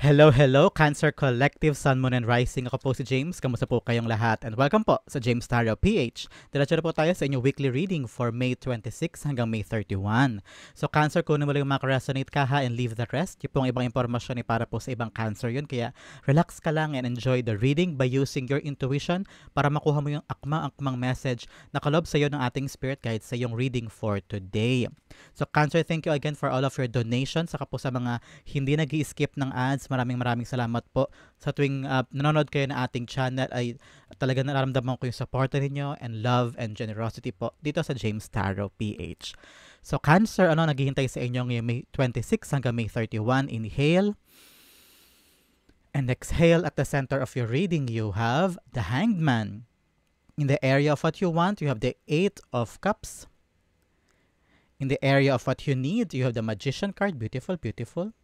Hello, hello, Cancer Collective, Sun, Moon, and Rising. Ako po si James. Kamusta po kayong lahat? And welcome po sa James Tarot PH. Diretso na po tayo sa inyong weekly reading for May 26 hanggang May 31. So Cancer, kunin mo lang yung makaresonate ka ha and leave the rest. Yung pong ibang impormasyon ay para po sa ibang Cancer yun. Kaya relax ka lang and enjoy the reading by using your intuition para makuha mo yung akmang-akmang message na kalob sa iyo ng ating spirit guide sa iyong reading for today. So Cancer, thank you again for all of your donations. Saka po sa mga hindi nag-i-skip ng ads, maraming salamat po. Sa tuwing nanonood kayo na ating channel ay talaga nararamdaman ko yung support ninyo and love and generosity po dito sa James Tarot PH. So Cancer, naghihintay sa inyo ngayong May 26 hanggang May 31. Inhale and exhale. At the center of your reading, you have the Hanged Man. In the area of what you want, you have the Eight of Cups. In the area of what you need, you have the Magician card. Beautiful, beautiful.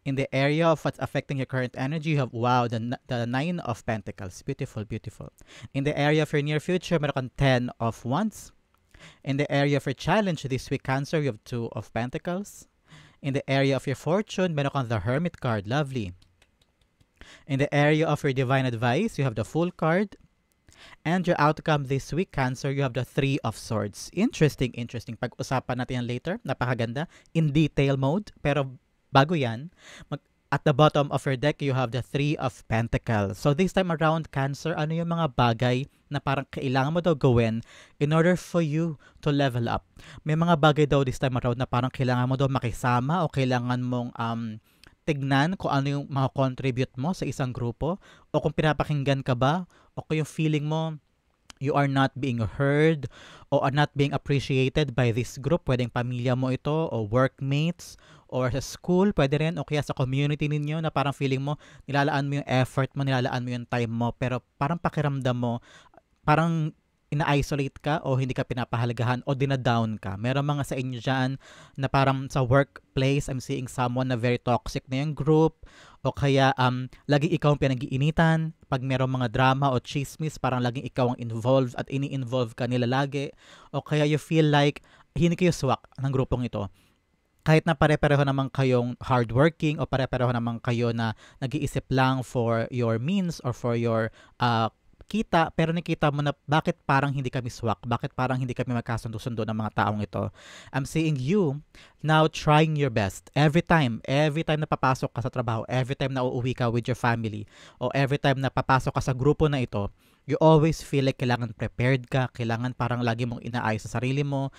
In the area of what's affecting your current energy, you have, wow, the Nine of Pentacles. Beautiful, beautiful. In the area of your near future, meron kang Ten of Wands. In the area of your challenge this week, Cancer, you have Two of Pentacles. In the area of your fortune, meron kang the Hermit card. Lovely. In the area of your divine advice, you have the Fool card. And your outcome this week, Cancer, you have the Three of Swords. Interesting. Pag-usapan natin yan later. Napakaganda. In detail mode. Pero bago yan, at the bottom of your deck, you have the Three of Pentacles. So this time around, Cancer, ano yung mga bagay na parang kailangan mo daw gawin in order for you to level up? May mga bagay daw this time around na parang kailangan mo daw makisama o kailangan mong tignan kung ano yung contribute mo sa isang grupo o kung pinapakinggan ka ba o kung yung feeling mo you are not being heard or are not being appreciated by this group. Pwedeng pamilya mo ito o workmates or sa school, pwede rin o kaya sa community ninyo na parang feeling mo nilalaan mo yung effort mo, nilalaan mo yung time mo, pero parang pakiramdam mo parang ina-isolate ka o hindi ka pinapahalagahan o dinadown ka. Meron mga sa inyo dyan na parang sa workplace, I'm seeing someone na very toxic na yung group o kaya laging ikaw ang pinag-iinitan. Pag meron mga drama o chismis, parang laging ikaw ang involved at ini-involve ka nila lagi. O kaya you feel like hindi kayo swak ng grupong ito. Kahit na pare-pareho naman kayong hardworking o pare-pareho naman kayo na nag-iisip lang for your means or for your kita, pero nakita mo na bakit parang hindi kami swak, bakit parang hindi kami magkasundo-sundo ng mga taong ito. I'm seeing you now trying your best. Every time na papasok ka sa trabaho, every time na uuwi ka with your family, o every time na papasok ka sa grupo na ito, you always feel like kailangan prepared ka, kailangan parang lagi mong inaayos sa sarili mo,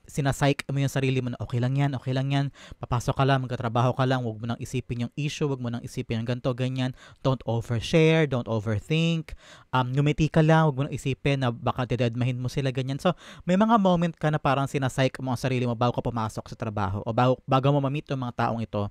sinasayk mo yung sarili mo na okay lang yan, papasok ka lang, magkatrabaho ka lang, huwag mo nang isipin yung issue, huwag mo nang isipin yung ganito, ganyan, don't overshare, don't overthink, ngumiti ka lang, huwag mo nang isipin na baka dededmahin mo sila, ganyan. So, may mga moment ka na parang sinasayk mo ang sarili mo bago ka pumasok sa trabaho o bago mo ma-meet yung mga taong ito.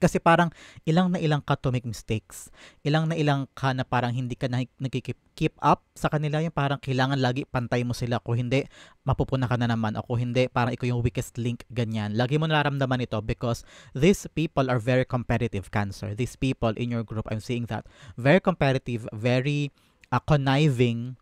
Kasi parang ilang ka to make mistakes. Ilang ka na parang hindi ka nagki-keep up sa kanila. Yung parang kailangan lagi pantay mo sila. Kung hindi, mapupuna ka na naman. O kung hindi, parang ikaw yung weakest link, ganyan. Lagi mo nararamdaman ito because these people are very competitive, Cancer. These people in your group, I'm seeing that. Very competitive, very conniving.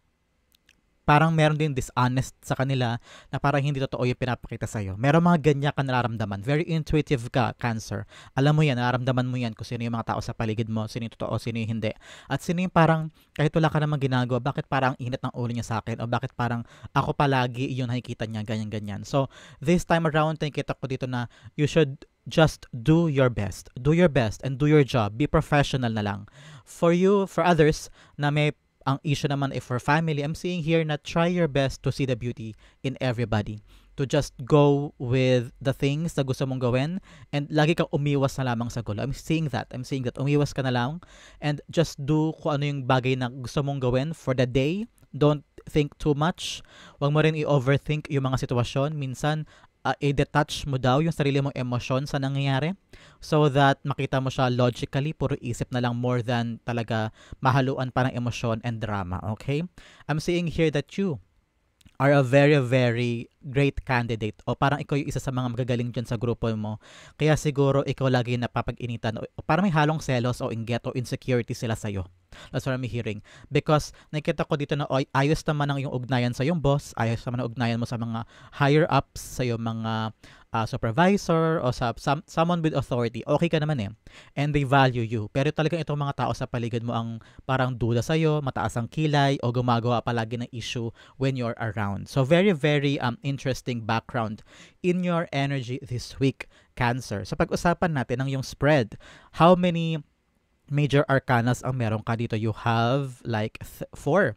Parang meron din dishonest sa kanila na parang hindi totoo yung pinapakita sa'yo. Meron mga ganyan ka nararamdaman. Very intuitive ka, Cancer. Alam mo yan, nararamdaman mo yan kung sino yung mga tao sa paligid mo, sino yung totoo, sino yung hindi. At sino yung parang, kahit wala ka namang ginagawa, bakit parang init ng ulo niya sa akin? O bakit parang ako palagi yung nakikita niya, ganyan-ganyan. So, this time around, nakikita ko dito na you should just do your best. Do your best and do your job. Be professional na lang. For you, for others, na may ang issue naman for family, I'm seeing here na try your best to see the beauty in everybody. To just go with the things na gusto mong gawin and lagi kang umiwas na lamang sa gulo. I'm seeing that. Umiwas ka na lang and just do kung ano yung bagay na gusto mong gawin for the day. Don't think too much. Huwag mo rin i-overthink yung mga sitwasyon. Minsan, i-detach mo daw yung sarili mong emosyon sa nangyayari so that makita mo siya logically, puro isip na lang more than talaga mahaluan pa ng emosyon and drama, okay? I'm seeing here that you are a very, very great candidate o parang ikaw yung isa sa mga magagaling dyan sa grupo mo. Kaya siguro ikaw lagi napapag-initan o parang may halong selos o inggit o insecurity sila sa'yo. That's what I'm hearing. Because nakita ko dito na ayos naman ang iyong ugnayan sa iyong boss, ayos naman ang ugnayan mo sa mga higher ups, sa iyong mga supervisor o sa someone with authority. Okay ka naman eh. And they value you. Pero talagang itong mga tao sa paligid mo ang parang duda sa iyo, mataas ang kilay o gumagawa palagi ng issue when you're around. So very very interesting background in your energy this week, Cancer. So pag-usapan natin ang yung spread. How many major arcanas ang meron ka dito? You have like 4.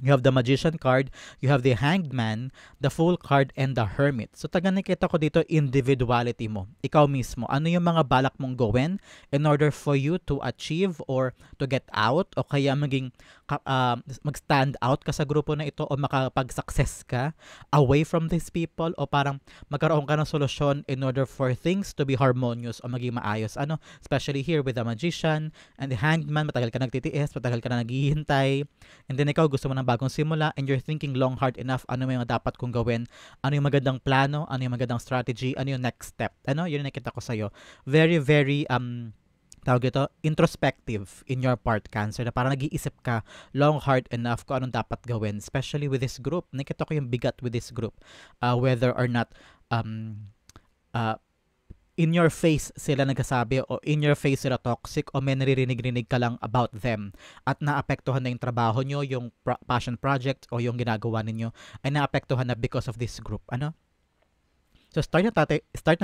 You have the Magician card, you have the Hanged Man, the Fool card, and the Hermit. So taga nakita ko dito individuality mo. Ikaw mismo. Ano yung mga balak mong gawin in order for you to achieve or to get out o kaya mag-stand out ka sa grupo na ito o makapag-success ka away from these people o parang magkaroon ka ng solusyon in order for things to be harmonious o maging maayos. Especially here with the Magician and the Hanged Man, matagal ka nagtitiis, matagal ka na naghihintay, and then ikaw gusto mo ng bagong simula and you're thinking long hard enough, ano yung dapat kong gawin, ano yung magandang plano, ano yung magandang strategy, ano yung next step. Yun yung nakita ko sa'yo. Very, very, tawag ito, introspective in your part, Cancer, na parang nag-iisip ka long hard enough kung anong dapat gawin, especially with this group. Nakita ko yung bigat with this group. Whether or not, in your face sila nagsasabi o in your face sila toxic o may naririnig-rinig ka lang about them at naapektuhan na yung trabaho nyo, yung passion project o yung ginagawa ninyo ay naapektuhan na because of this group. So start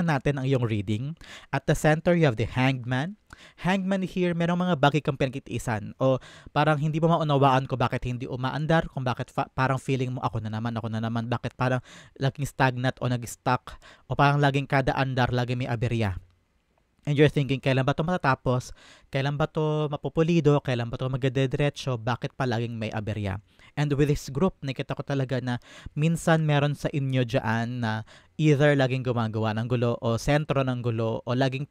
na natin ang iyong reading. At the center, you have the Hanged Man. Hanged Man here, merong mga bagay kang pinagkitiisan o parang hindi mo maunawaan ko bakit hindi umaandar, kung bakit parang feeling mo ako na naman, bakit parang laging stagnant o nag-stuck o parang laging kada andar, laging may aberya. And you're thinking, kailan ba ito matatapos? Kailan ba ito mapupulido? Kailan ba ito magdediretso? Bakit palaging may aberya? And with this group, nakita ko talaga na minsan meron sa inyo dyan na either laging gumagawa ng gulo o sentro ng gulo o laging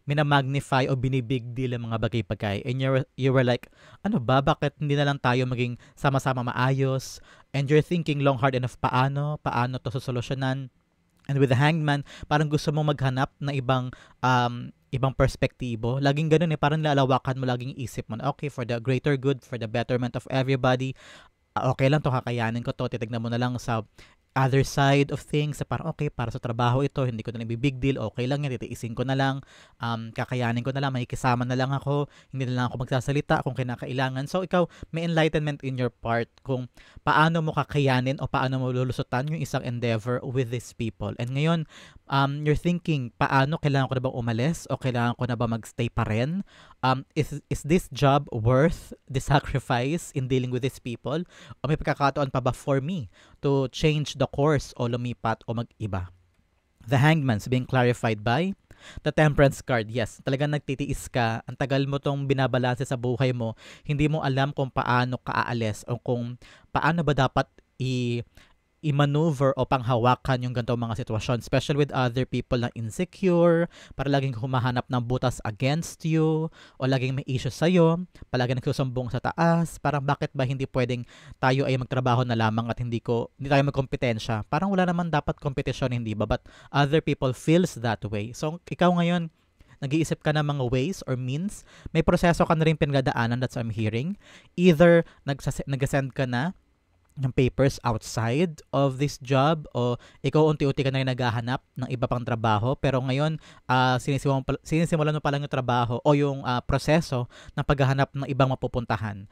minamagnify o binibig deal ang mga bagay-bagay. And you were like, ano ba? Bakit hindi na lang tayo maging sama-sama maayos? And you're thinking long hard enough, paano to sosolusyonan? And with the Hanged Man, parang gusto mong maghanap ng ibang perspektibo. Laging ganun parang lalawakan mo laging isip mo. Okay, for the greater good, for the betterment of everybody, okay lang to, kakayanin ko to. Titignan mo na lang sa other side of things, parang okay, para sa trabaho ito, hindi ko na lang big deal, okay lang yan, titiisin ko na lang, kakayanin ko na lang, makikisama na lang ako, hindi na lang ako magsasalita kung kinakailangan. So ikaw, may enlightenment in your part kung paano mo kakayanin o paano mo lulusutan yung isang endeavor with these people. And ngayon, you're thinking, paano, kailangan ko na bang umalis o kailangan ko na ba magstay pa rin? Is this job worth the sacrifice in dealing with these people? O may pagkakataon pa ba for me to change the course o lumipat o mag-iba? The Hanged Man's being clarified by the Temperance card. Yes, talagang nagtitiis ka. Ang tagal mo tong binabalanse sa buhay mo. Hindi mo alam kung paano ka aalis o kung paano ba dapat i-maneuver o panghawakan yung ganitong mga sitwasyon, especially with other people na insecure, para laging humahanap ng butas against you, o laging may issue sa'yo, palaging nagsusumbong sa taas, parang bakit ba hindi pwedeng tayo ay magtrabaho na lamang at hindi tayo magkompetensya. Parang wala naman dapat kompetisyon, hindi ba? But other people feels that way. So, ikaw ngayon, nag-iisip ka ng mga ways or means, may proseso ka na rin pinagdadaanan, that's what I'm hearing. Either nag-send ka na ng papers outside of this job o ikaw unti-unti ka na rin naghahanap ng iba pang trabaho, pero ngayon sinisimulan mo pa lang yung trabaho o yung proseso ng paghahanap ng ibang mapupuntahan.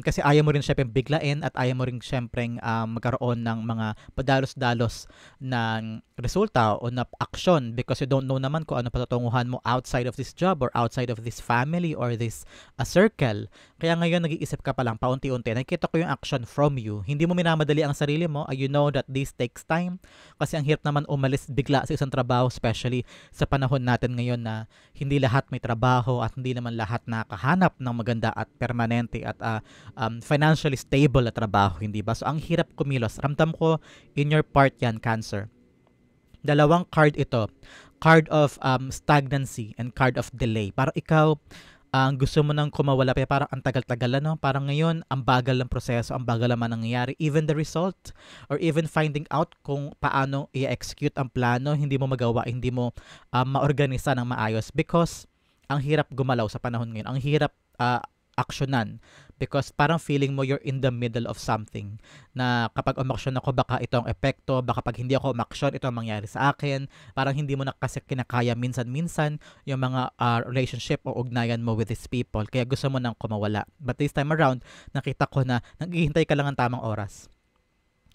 Kasi ayaw mo rin syempre biglain at ayaw mo rin syempre magkaroon ng mga padalos-dalos ng resulta o na action because you don't know naman kung ano patutunguhan mo outside of this job or outside of this family or this circle. Kaya ngayon nag-iisip ka pa lang paunti-unti. Nakikita ko yung action from you. Hindi mo minamadali ang sarili mo. You know that this takes time kasi ang hirap naman umalis bigla sa isang trabaho, especially sa panahon natin ngayon na hindi lahat may trabaho at hindi naman lahat nakakahanap ng maganda at permanente at financially stable na trabaho, hindi ba? So ang hirap kumilos. Ramdam ko in your part yan, Cancer. Dalawang card ito. Card of stagnancy and card of delay. Parang ikaw, gusto mo nang kumawala pa, parang ang tagal-tagal parang ngayon, ang bagal ng proseso, ang bagal naman nangyayari. Even the result, or even finding out kung paano i-execute ang plano, hindi mo magawa, hindi mo maorganisa ng maayos because ang hirap gumalaw sa panahon ngayon. Ang hirap aksyonan. Because parang feeling mo you're in the middle of something. Na kapag umaksyon ako, baka ito ang epekto. Baka pag hindi ako umaksyon, ito ang mangyari sa akin. Parang hindi mo na kasi kinakaya minsan-minsan yung mga relationship o ugnayan mo with these people. Kaya gusto mo nang kumawala. But this time around, nakita ko na naghihintay ka lang ng tamang oras.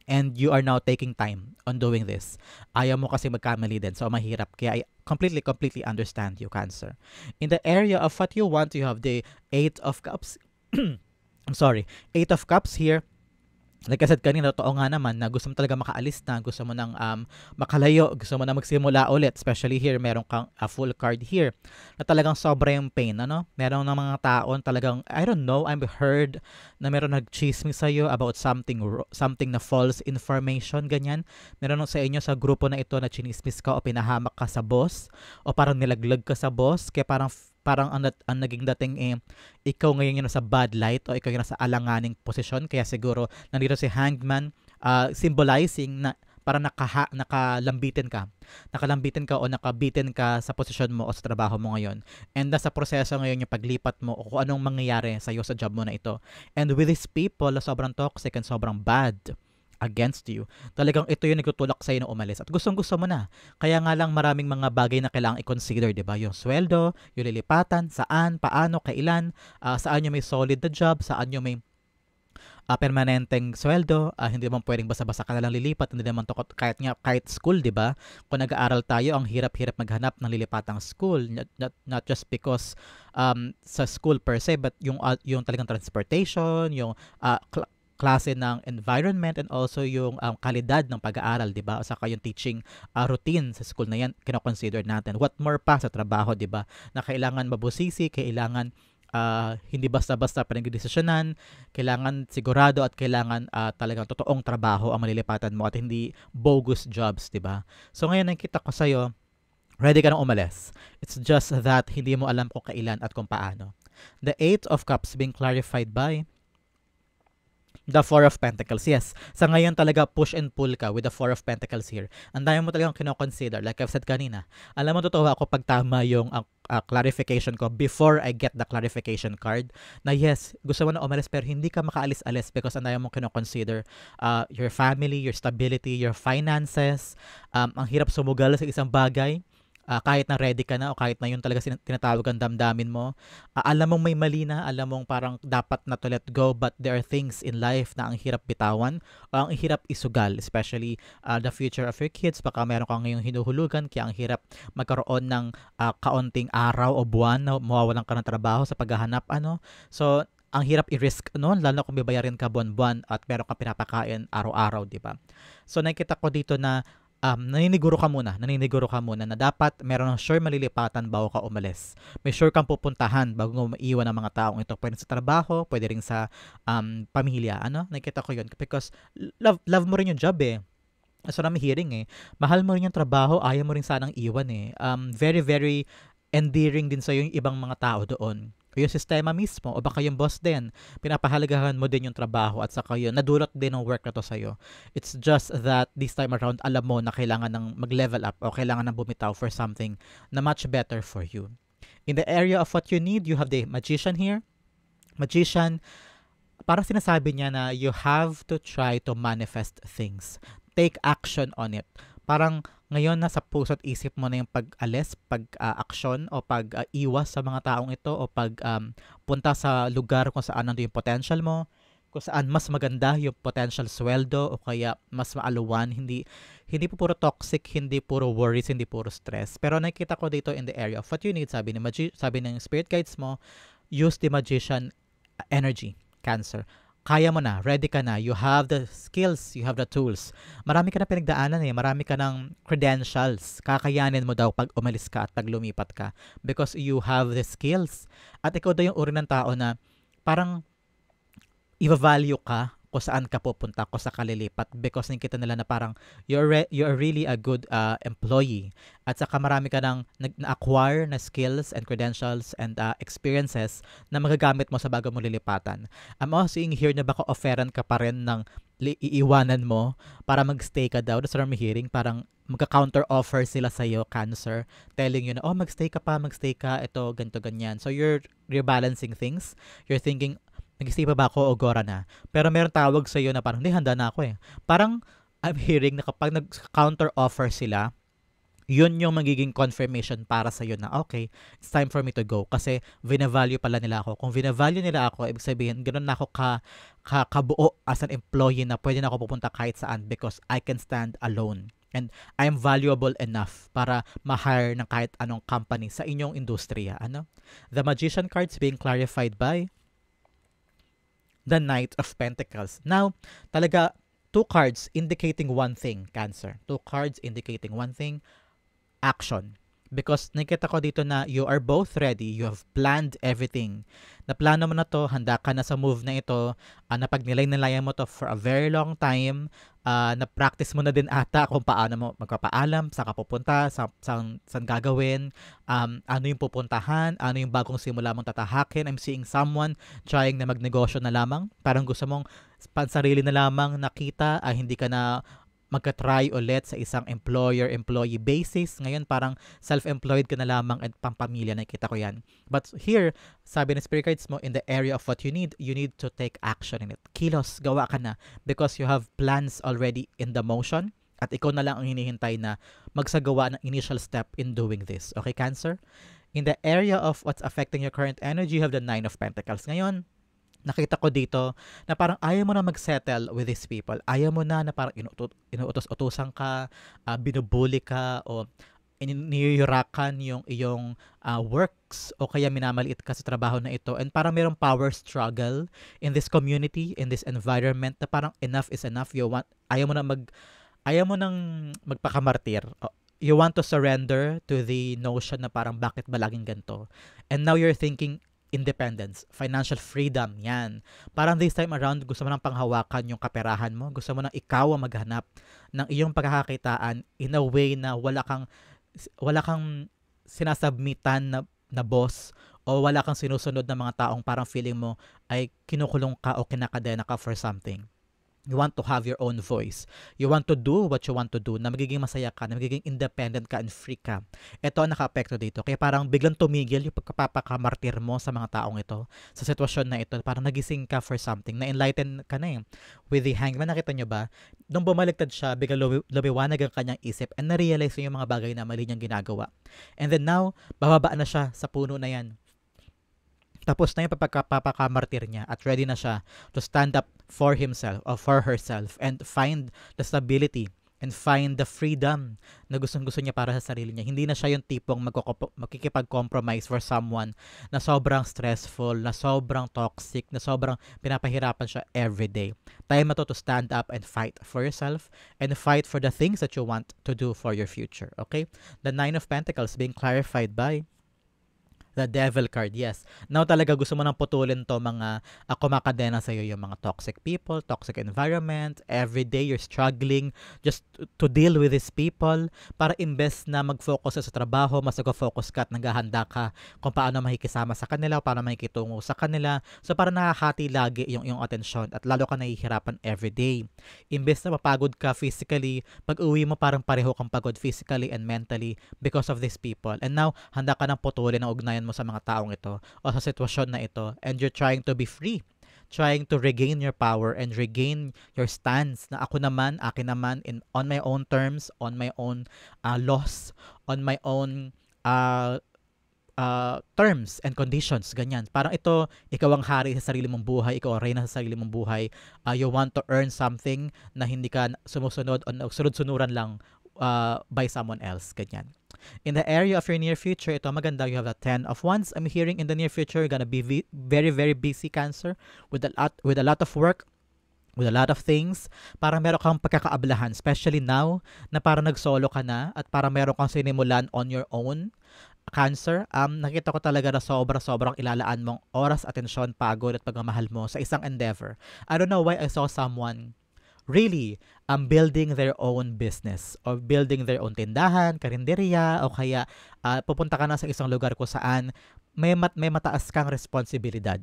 And you are now taking time on doing this. Ayaw mo kasi magkamali din. So, mahirap. Kaya I completely understand you, Cancer. In the area of what you want, you have the Eight of Cups. I'm sorry, Eight of Cups here. Like I said kanina, totoo nga naman na gusto mo talaga makaalis na, gusto mo nang makalayo, gusto mo na magsimula ulit. Especially here, meron kang a full card here na talagang sobra yung pain, ano? Meron ng mga taon talagang, I don't know, I've heard na meron nag-chismis sa'yo about something na false information, ganyan. Meron sa inyo sa grupo na ito na chinismis ka o pinahamak ka sa boss o parang nilaglag ka sa boss, kaya parang ang naging dating ikaw ngayon yung nasa bad light o ikaw yung nasa alanganing posisyon. Kaya siguro nandito si Hangman symbolizing na parang nakalambitin ka o nakabitin ka sa posisyon mo o sa trabaho mo ngayon. And nasa proseso ngayon yung paglipat mo o kung anong mangyayari sa'yo sa job mo na ito. And with these people na sobrang toxic and sobrang bad against you, talagang ito yung nagtutulak sa'yo na umalis at gustong-gusto mo na. Kaya nga lang maraming mga bagay na kailangang i-consider, diba? Yung sweldo, yung lilipatan, saan, paano, kailan, saan yung may solid na job, saan yung may permanenteng sweldo, hindi naman pwedeng basta-basta ka na lang lilipat, hindi naman to kahit school, diba? Kung nag-aaral tayo, ang hirap-hirap maghanap ng lilipatang school, not just because sa school per se, but yung talagang transportation, yung klase ng environment and also yung kalidad ng pag-aaral, di ba? O saka yung teaching routine sa school na yan, kinoconsider natin. What more pa sa trabaho, di ba? Na kailangan mabusisi, kailangan hindi basta-basta pinagdesisyonan, kailangan sigurado at kailangan talagang totoong trabaho ang malilipatan mo at hindi bogus jobs, di ba? So ngayon nakita ko sa'yo, ready ka nang umalis. It's just that hindi mo alam kung kailan at kung paano. The Eight of Cups being clarified by the Four of Pentacles. Yes, sa ngayon talaga push and pull ka with the Four of Pentacles here. Ang dami mo talagang kinoconsider. Like I've said kanina, alam mo totoo ako pag tama yung clarification ko before I get the clarification card na yes, gusto mo na umalis pero hindi ka makaalis-alis because ang dami mo kinoconsider your family, your stability, your finances. Ang hirap sumugal sa isang bagay. Kahit na ready ka na o kahit na yun talaga tinatawag ang damdamin mo, alam mong may mali na, alam mong parang dapat na to let go, but there are things in life na ang hirap bitawan o ang hirap isugal, especially the future of your kids. Baka meron kang ngayong hinuhulugan, kaya ang hirap magkaroon ng kaunting araw o buwan na mawawalan ka ng trabaho sa paghahanap, So, ang hirap i-risk noon, lalo kung bibayarin ka buwan-buwan at meron kang pinapakain araw-araw, di ba? So, nakikita ko dito na naniniguro ka muna na dapat meron ng sure malilipatan bago ka umalis. May sure kang pupuntahan bago mo maiwan ang mga taong ito. Pwede sa trabaho, pwede rin sa pamilya. Nakita ko yun because love mo rin yung job eh. So I'm hearing mahal mo rin yung trabaho, ayaw mo rin sanang iwan very very endearing din sa yung ibang mga tao doon. Yung sistema mismo o baka yung boss din, pinapahalagahan mo din yung trabaho at saka yun, nadulot din ng work na to sa'yo. It's just that this time around, alam mo na kailangan ng mag-level up o kailangan ng bumitaw for something na much better for you. In the area of what you need, you have the Magician here. Magician, parang sinasabi niya na you have to try to manifest things. Take action on it. Parang ngayon nasa puso at isip mo na yung pag-alis, pag-aksyon o pag-iwas sa mga taong ito o punta sa lugar kung saan nandun yung potential mo, kung saan mas maganda yung potential sweldo o kaya mas maaluwan, hindi po puro toxic, hindi puro worries, hindi puro stress. Pero nakikita ko dito in the area of what you need, sabi ng spirit guides mo, use the Magician energy, Cancer. Kaya mo na, ready ka na, you have the skills, you have the tools. Marami ka na pinagdaanan marami ka ng credentials. Kakayanin mo daw pag umalis ka at pag lumipat ka because you have the skills. At ikaw daw yung uri ng tao na parang i-value ka kung saan ka pupunta, kung sa kalilipat because nakikita nila na parang you're really a good employee at saka marami ka nang na-acquire na skills and credentials and experiences na magagamit mo sa bago mong lilipatan. I'm also seeing here na baka offeran ka pa rin ng iiwanan mo para magstay ka daw. That's what I'm hearing. Parang magka-counter offer sila sa'yo, Cancer, telling you na, oh, magstay ka, ito, ganito, ganyan. So, you're rebalancing things. You're thinking, nag-stay pa ba ako o gora na? Pero meron tawag sa'yo na parang, hindi, handa na ako eh. Parang, I'm hearing na kapag nag-counter offer sila, yun yung magiging confirmation para sa'yo na, okay, it's time for me to go. Kasi, vina-value pala nila ako. Kung vina-value nila ako, ibig sabihin, ganoon na ako kabuo as an employee na pwede na ako pupunta kahit saan because I can stand alone. And I'm valuable enough para ma-hire ng kahit anong company sa inyong industriya. Ano? The Magician cards being clarified by the Knight of Pentacles. Now, talaga, 2 cards indicating one thing, Cancer. 2 cards indicating one thing, action. Because nakita ko dito na you are both ready, you have planned everything. Naplano mo na to, handa ka na sa move na ito, napagnilay-nilayan mo to for a very long time, na-practice mo na din ata kung paano mo magpapaalam, saan ka pupunta, saan gagawin, ano yung pupuntahan, ano yung bagong simula mong tatahakin. I'm seeing someone trying na magnegosyo na lamang, parang gusto mong pansarili na lamang nakita, hindi ka na magka-try ulit sa isang employer-employee basis. Ngayon, parang self-employed ka na lamang at pampamilya, nakikita ko yan. But here, sabi ng spirit cards mo, in the area of what you need to take action in it. Kilos, gawa ka na because you have plans already in the motion at ikaw na lang ang hinihintay na magsagawa ng initial step in doing this. Okay, Cancer? In the area of what's affecting your current energy, you have the 9 of Pentacles. Ngayon, nakita ko dito na parang ayaw mo na mag-settle with these people. Ayaw mo na parang inuutos-utusan ka, binubuli ka, o iniyurakan yung iyong works, o kaya minamaliit ka sa trabaho na ito. And parang mayroong power struggle in this community, in this environment, na parang enough is enough. Ayaw mo nang magpakamartir. You want to surrender to the notion na parang bakit ba laging ganito? And now you're thinking, independence, financial freedom, yan. Parang this time around, gusto mo nang panghawakan yung kaperahan mo. Gusto mo nang ikaw ang maghanap ng iyong pagkakakitaan in a way na wala kang sinasubmitan na boss o wala kang sinusunod na mga taong parang feeling mo ay kinukulong ka o kinakadena ka for something. You want to have your own voice. You want to do what you want to do, na magiging masaya ka, na magiging independent ka and free ka. Ito ang naka-apekto dito. Kaya parang biglang tumigil yung pagkapapakamartir mo sa mga taong ito, sa sitwasyon na ito. Parang nagising ka for something. Na-enlighten ka na eh. With the Hangman, nakita nyo ba? Nung bumaliktad siya, biglang lumiwanag ang kanyang isip and na-realize yung mga bagay na mali niyang ginagawa. And then now, bababa na siya sa puno na yan. Tapos na yung papakamartir niya at ready na siya to stand up for himself or for herself and find the stability and find the freedom na gustong-gusto niya para sa sarili niya. Hindi na siya yung tipong makikipag-compromise for someone na sobrang stressful, na sobrang toxic, na sobrang pinapahirapan siya everyday. Time na to stand up and fight for yourself and fight for the things that you want to do for your future. Okay? The 9 of Pentacles being clarified by the Devil card, yes. Now talaga gusto mo nang putulin to mga kumakadena sa'yo, yung mga toxic people, toxic environment. Every day you're struggling just to deal with these people para imbes na mag-focus sa trabaho, mas nag-focus ka at naghahanda ka kung paano makikisama sa kanila o paano makikitungo sa kanila. So para nakahati lagi yung atensyon at lalo ka nahihirapan every day. Imbes na mapagod ka physically, pag uwi mo parang pareho kang pagod physically and mentally because of these people. And now, handa ka nang putulin ang ugnayan mo sa mga taong ito o sa sitwasyon na ito, and you're trying to be free, trying to regain your power and regain your stance na ako naman, akin naman, on my own terms, on my own laws, on my own terms and conditions, ganyan. Parang ito, ikaw ang hari sa sarili mong buhay, ikaw ang reyna sa sarili mong buhay. You want to earn something na hindi ka sumusunod o sunod-sunuran lang by someone else, ganyan. In the area of your near future, ito maganda, you have the 10 of Wands. I'm hearing in the near future, you're gonna be very, very busy, Cancer, with a lot of work, with a lot of things. Parang meron kang pagkakaablahan, especially now, na parang nag-solo ka na, at parang meron kang sinimulan on your own. Cancer, nakita ko talaga na sobrang ilalaan mong oras, atensyon, pagod at pagmamahal mo sa isang endeavor. I don't know why I saw someone really building their own business or building their own tindahan, karinderya, o kaya pupunta ka na sa isang lugar kung saan may mataas kang responsibilidad.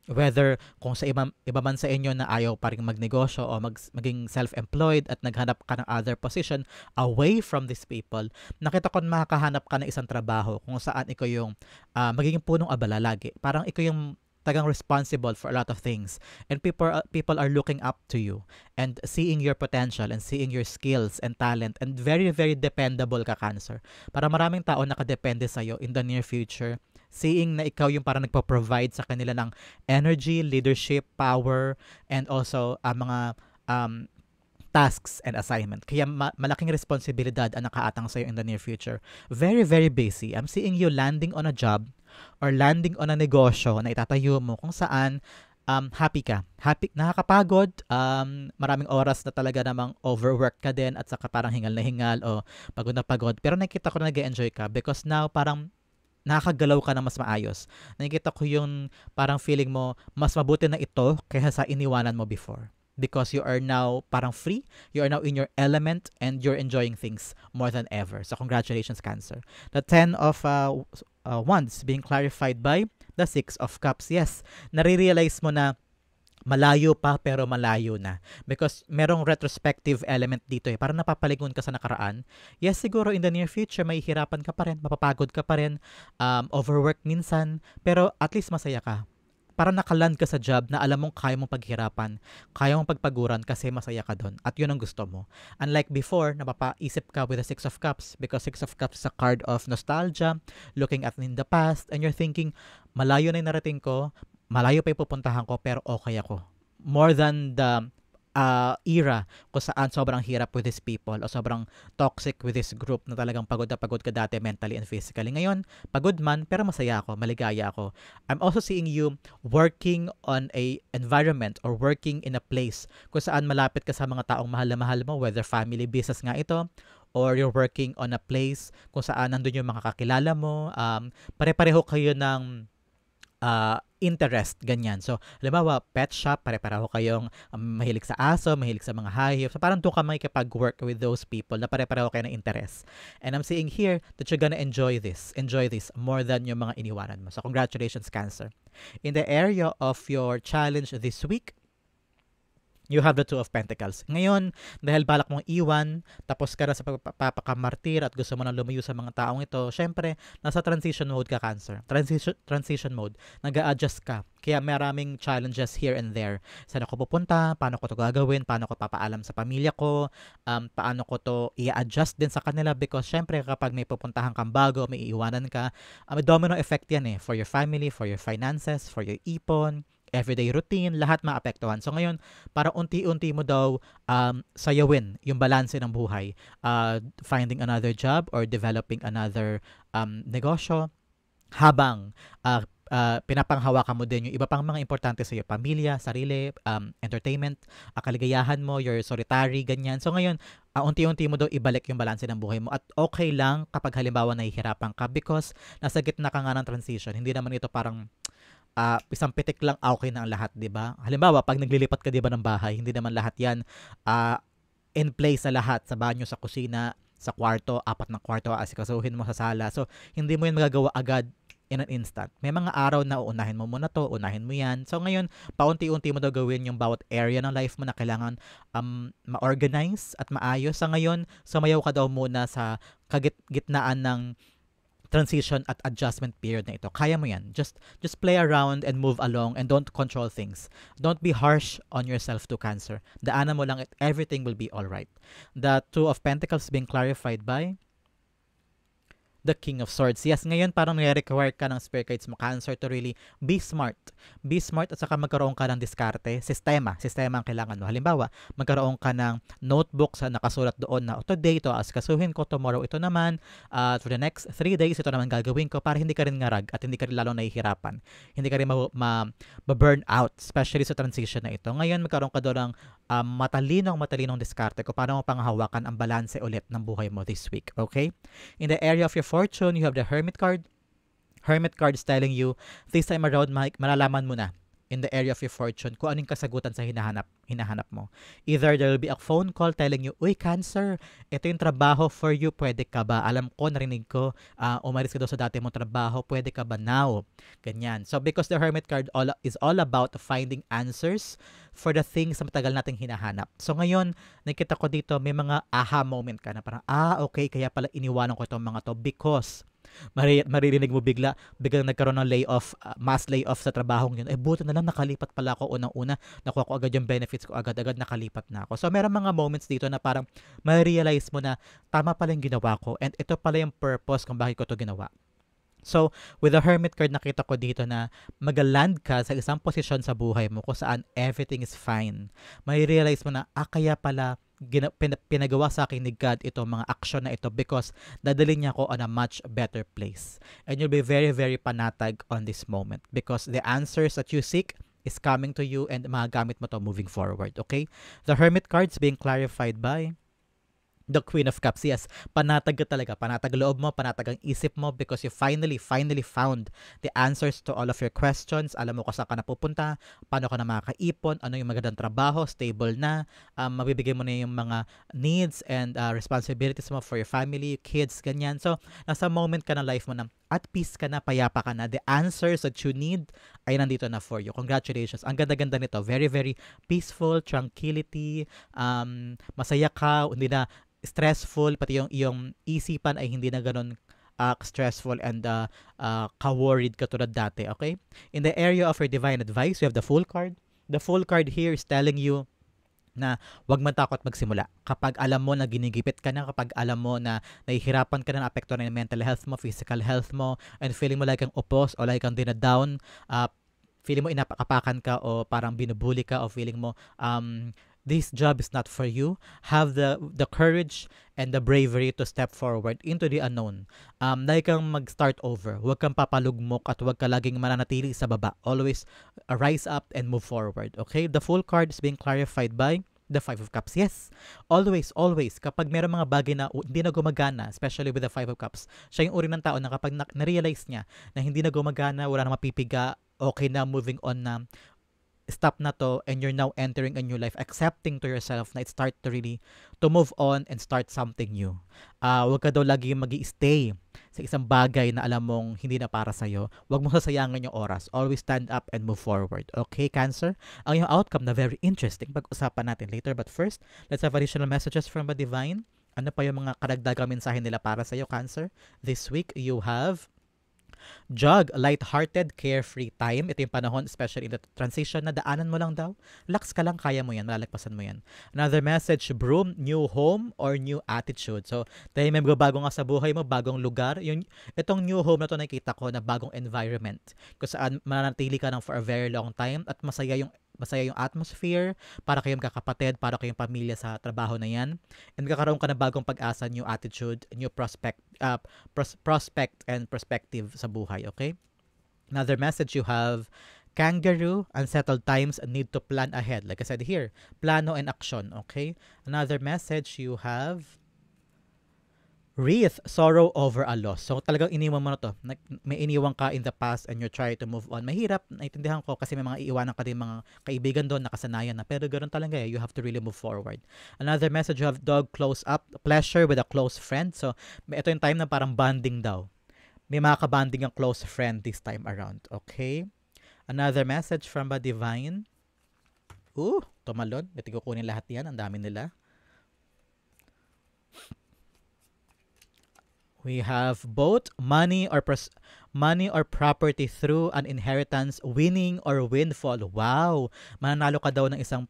Whether kung sa iba man sa inyo na ayaw pa rin magnegosyo o maging self-employed at naghanap ka ng other position away from these people, nakita ko na makakahanap ka ng isang trabaho kung saan ikaw yung magiging punong abala lagi. Parang ikaw yung tagang responsible for a lot of things, and people are looking up to you and seeing your potential and seeing your skills and talent, and very very dependable ka, Cancer. Para maraming tao nakadepende sa iyo in the near future, seeing na ikaw yung parang nagpo-provide sa kanila ng energy, leadership, power, and also mga um, tasks and assignment. Kaya malaking responsibilidad ang nakaatang sa'yo in the near future. Very, very busy. I'm seeing you landing on a job or landing on a negosyo na itatayo mo kung saan happy ka. Happy, nakakapagod, maraming oras na talaga namang overwork ka din at saka parang hingal na hingal o pagod na pagod. Pero nakikita ko na nag-enjoy ka because now parang nakakagalaw ka na mas maayos. Nakikita ko yung parang feeling mo, mas mabuti na ito kaysa sa iniwanan mo before. Because you are now parang free, you are now in your element, and you're enjoying things more than ever. So congratulations, Cancer. The 10 of Wands being clarified by the 6 of Cups. Yes, nare-realize mo na malayo pa pero malayo na. Because merong retrospective element dito eh. Parang napapaligon ka sa nakaraan. Yes, siguro in the near future, may hirapan ka pa rin, mapapagod ka pa rin, overwork minsan, pero at least masaya ka. Parang nakaland ka sa job na alam mong kaya mong paghirapan, kaya mong pagpaguran kasi masaya ka doon. At yun ang gusto mo. Unlike before, napapaisip ka with the 6 of Cups because 6 of Cups is a card of nostalgia, looking at in the past, and you're thinking, malayo na yung narating ko, malayo pa yung pupuntahan ko, pero okay ako. More than the era kung saan sobrang hirap with these people o sobrang toxic with this group na talagang pagod na pagod ka dati mentally and physically. Ngayon, pagod man pero masaya ako, maligaya ako. I'm also seeing you working on a environment or working in a place kung saan malapit ka sa mga taong mahal na mahal mo, whether family, business nga ito, or you're working on a place kung saan nandun yung mga kakilala mo, pare-pareho kayo ng interest, ganyan. So, halimbawa, pet shop, pare-pareho kayong mahilig sa aso, mahilig sa mga hayop. So, parang doon ka makikipag-work with those people na pare-pareho kayo ng interest. And I'm seeing here that you're gonna enjoy this more than yung mga iniwanan mo. So, congratulations, Cancer. In the area of your challenge this week, you have the 2 of Pentacles. Ngayon, dahil balak mong iwan, tapos ka na sa pagpapakamartir at gusto mo na lumayo sa mga taong ito, syempre, nasa transition mode ka, Cancer. Transition mode. Nag-a-adjust ka. Kaya maraming challenges here and there. Saan ako pupunta? Paano ko to gagawin? Paano ko papaalam sa pamilya ko? Paano ko to i-adjust din sa kanila? Because syempre, kapag may pupuntahan kang bago, may iiwanan ka, may domino effect yan eh. For your family, for your finances, for your ipon, everyday routine, lahat maapektuhan. So ngayon, para unti-unti mo daw sayawin yung balanse ng buhay. Finding another job or developing another negosyo habang pinapanghawakan mo din yung iba pang mga importante sa iyo, pamilya, sarili, entertainment, kaligayahan mo, your solitary, ganyan. So ngayon, unti-unti mo daw ibalik yung balanse ng buhay mo at okay lang kapag halimbawa nahihirapan ka because nasa gitna ka nga ng transition. Hindi naman ito parang isang pitik lang okay na ang lahat, 'di ba? Halimbawa, pag naglilipat ka 'di ba ng bahay, hindi naman lahat 'yan in place sa lahat, sa banyo, sa kusina, sa kwarto, 4 na kwarto asikasuhin mo sa sala. So, hindi mo 'yun magagawa agad in an instant. May mga araw na uunahin mo muna 'to, unahin mo 'yan. So, ngayon, paunti-unti mo daw gawin yung bawat area ng life mo na kailangan ma-organize at maayos. Sa ngayon, sumayaw ka daw muna sa gitnaan ng transition at adjustment period na ito. Kaya mo yan. Just play around and move along and don't control things. Don't be harsh on yourself to, Cancer. Daanan mo lang at everything will be alright. The 2 of Pentacles being clarified by the King of Swords. Yes, ngayon parang nire-require ka ng spirit guides mo, Cancer, to really be smart. Be smart at saka magkaroon ka ng diskarte. Sistema ang kailangan mo. Halimbawa, magkaroon ka ng notebook sa nakasulat doon na today ito asikasuhin ko, tomorrow ito naman, for the next 3 days ito naman gagawin ko para hindi ka rin ngarag at hindi ka rin lalo nahihirapan. Hindi ka rin ma-burn out, especially sa transition na ito. Ngayon, magkaroon ka doon ng matalinong diskarte kung paano mo panghawakan ang balanse ulit ng buhay mo this week. Okay? In the area of your fortune, you have the Hermit card. Hermit card is telling you, this time around, Mike, malalaman mo na in the area of your fortune kung anong kasagutan sa hinahanap mo. Either there will be a phone call telling you, uy, Cancer, ito yung trabaho for you, pwede ka ba? Alam ko, narinig ko, umalis ka daw sa dati mong trabaho, pwede ka ba now? Ganyan. So, because the Hermit card is all about finding answers for the things na matagal nating hinahanap. So, ngayon, nakita ko dito, may mga aha moment ka na parang, okay, kaya pala iniwanan ko itong mga to because maririnig mo biglang nagkaroon ng layoff, mass layoff sa trabahong yun. Buti na lang nakalipat pala ako unang-una. Nakuha ko agad yung benefits ko, agad-agad nakalipat na ako. So, meron mga moments dito na parang ma-realize mo na tama pala yung ginawa ko and ito pala yung purpose kung bakit ko to ginawa. So, with the Hermit card, nakita ko dito na mag-land ka sa isang posisyon sa buhay mo kung saan everything is fine. May realize mo na, kaya pala pinagawa sa akin ni God itong mga action na ito because dadalhin niya ako on a much better place. And you'll be very, very panatag on this moment because the answers that you seek is coming to you and magagamit mo to moving forward, okay? The Hermit cards being clarified by the Queen of Cups. Yes, panatag ka talaga. Panatag loob mo, panatag ang isip mo because you finally found the answers to all of your questions. Alam mo kung saan ka napupunta, paano ka na makakaipon, ano yung magandang trabaho, stable na, mabibigay mo na yung mga needs and responsibilities mo for your family, kids, ganyan. So, nasa moment ka na life mo na at peace ka na, payapa ka na. The answers that you need ay nandito na for you. Congratulations. Ang ganda-ganda nito. Very, very peaceful, tranquility, masaya ka, hindi na stressful, pati yung iyong isipan ay hindi na ganun stressful and ka-worried katulad dati, okay? In the area of your divine advice, you have the Fool card. The Fool card here is telling you na huwag matakot magsimula. Kapag alam mo na ginigipit ka na, kapag alam mo na nahihirapan ka na, apekto na yung mental health mo, physical health mo, and feeling mo like kang upos o like kang dinadown, feeling mo inapakapakan ka o parang binubuli ka o feeling mo this job is not for you, have the courage and the bravery to step forward into the unknown. Like kang mag-start over. Huwag kang papalugmok at huwag ka laging mananatili sa baba. Always rise up and move forward. Okay? The Fool card is being clarified by the Five of Cups. Yes, always, kapag meron mga bagay na hindi na gumagana, especially with the Five of Cups, siya yung uri ng tao na kapag na-realize niya na hindi na gumagana, wala na mapipiga, okay na, moving on na, stop na to and you're now entering a new life, accepting to yourself na it's start to really to move on and start something new. Huwag ka daw lagi mag-i-stay sa isang bagay na alam mong hindi na para sa'yo. Huwag mo sasayangin yung oras. Always stand up and move forward. Okay, Cancer? Ang yung outcome na very interesting. Pag-usapan natin later. But first, let's have additional messages from the Divine. Ano pa yung mga karagdagang mensahe nila para sa'yo, Cancer? This week, you have Jug, light-hearted, carefree time. Ito yung panahon, especially in the transition, na daanan mo lang daw. Relax ka lang, kaya mo yan, malalagpasan mo yan. Another message, Broom, new home or new attitude. So, dahil may bago nga sa buhay mo, bagong lugar. Itong new home na to nakita ko na bagong environment. Kung saan mananatili ka lang for a very long time at masaya yung atmosphere, para kayong kakapatid, para kayong pamilya sa trabaho na yan. And kakaroon ka na bagong pag-asa, new attitude, new prospect and perspective sa buhay, okay? Another message you have, Kangaroo, unsettled times need to plan ahead. Like I said here, plano and action, okay? Another message you have, Wreath, sorrow over a loss. So talagang iniwan mo na to. May iniwan ka in the past and you try to move on. Mahirap, naintindihan ko kasi may mga iiwanan ka din mga kaibigan doon, nakasanayan na. Pero ganoon talaga you have to really move forward. Another message, you have dog close up, pleasure with a close friend. So ito yung time na parang bonding daw. May mga kabanding ang close friend this time around. Okay? Another message from the Divine. Tumalon. Ito kukunin lahat yan. Ang dami nila. We have both money or property through an inheritance, winning or windfall. Wow! Mananalo ka daw ng isang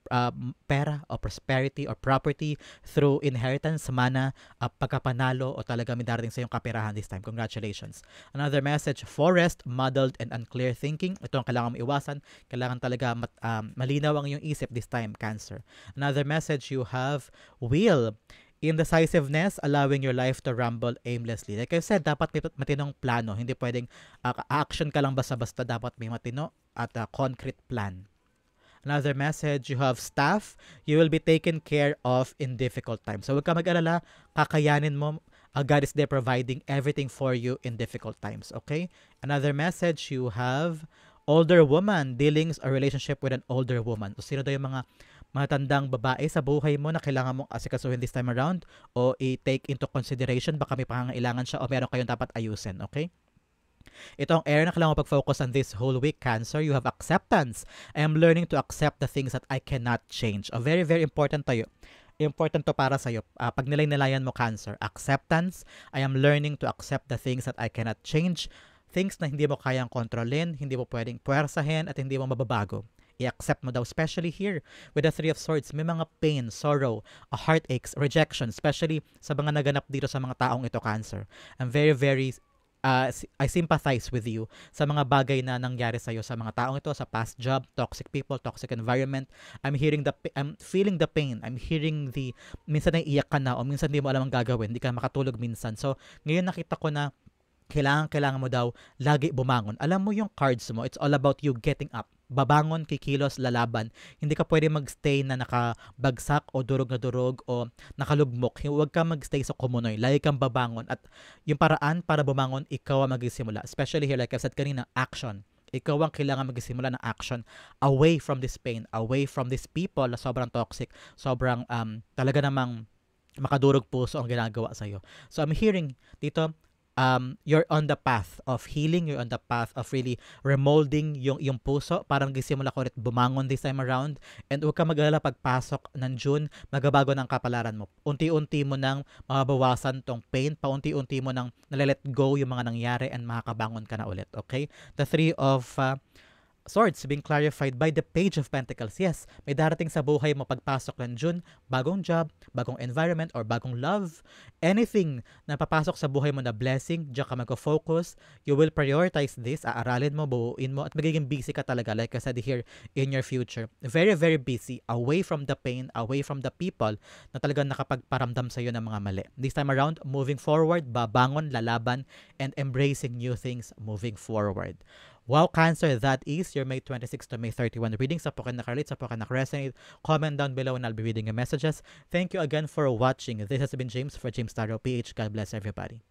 pera o prosperity or property through inheritance, mana, pagkapanalo o talaga may darating sa iyong kaperahan this time. Congratulations. Another message, forest, muddled and unclear thinking. Ito ang kailangan maiwasan. Kailangan talaga malinaw ang iyong isip this time, Cancer. Another message you have, wheel. Indecisiveness, allowing your life to rumble aimlessly. Like I said, dapat may matinong plano. Hindi pwedeng action ka lang basta-basta. Dapat may matino at concrete plan. Another message, you have staff. You will be taken care of in difficult times. So huwag ka mag-alala, kakayanin mo God is there providing everything for you in difficult times, okay? Another message, you have older woman, dealings or relationship with an older woman. So, sino daw yung mga matandang babae sa buhay mo na kailangan mong asikasuhin this time around o i-take into consideration, baka may pangangailangan siya o meron kayong dapat ayusin, okay? Ito ang area na kailangan mo pag-focus on this whole week, Cancer. You have acceptance. I am learning to accept the things that I cannot change. Very, very important tayo. Important to para sa'yo. Pag nilay-nilayan mo, Cancer. Acceptance. I am learning to accept the things that I cannot change. Things na hindi mo kayang kontrolin, hindi mo pwedeng puwersahin, at hindi mo mababago. I-accept mo daw, especially here with the Three of Swords. May mga pain, sorrow, heartaches, rejection, especially sa mga naganap dito sa mga taong ito, Cancer. I'm very, very I sympathize with you sa mga bagay na nangyari sa'yo sa mga taong ito, sa past job, toxic people, toxic environment. I'm feeling the pain. I'm hearing minsan naiiyak ka na o minsan hindi mo alam ang gagawin. Hindi ka makatulog minsan. So, ngayon nakita ko na kailangan mo daw lagi bumangon. Alam mo yung cards mo, it's all about you getting up. Babangon, kikilos, lalaban. Hindi ka pwede magstay na nakabagsak o durog na durog o nakalugmok. Huwag ka magstay sa kumunoy. Lagi kang babangon. At yung paraan para bumangon, ikaw ang magsisimula. Especially here, like I've said kanina, action. Ikaw ang kailangan magsimula ng action away from this pain, away from these people na sobrang toxic, sobrang talaga namang makadurog puso ang ginagawa sa'yo. So I'm hearing dito, you're on the path of healing, you're on the path of really remolding yung puso para magsimula ko ulit bumangon this time around. And huwag ka mag-alala, pagpasok ng June, magabago ng kapalaran mo. Unti-unti mo nang mababawasan tong pain, paunti-unti mo nang nalalet go yung mga nangyari and makakabangon ka na ulit, okay? The Three of Swords being clarified by the Page of Pentacles. Yes, may darating sa buhay mo pagpasok ng June, bagong job, bagong environment, or bagong love. Anything na papasok sa buhay mo na blessing, diyan ka mag-focus. You will prioritize this, aaralin mo, buuin mo, at magiging busy ka talaga, like I said here, in your future. Very, very busy, away from the pain, away from the people na talagang nakapagparamdam sa'yo ng mga mali. This time around, moving forward, babangon, lalaban, and embracing new things moving forward. Wow, Cancer, that is your May 26 to May 31 reading. Sa po kayo nakarelate, sa po kayo nakaresonate, comment down below and I'll be reading your messages. Thank you again for watching. This has been James for James Tarot PH. God bless everybody.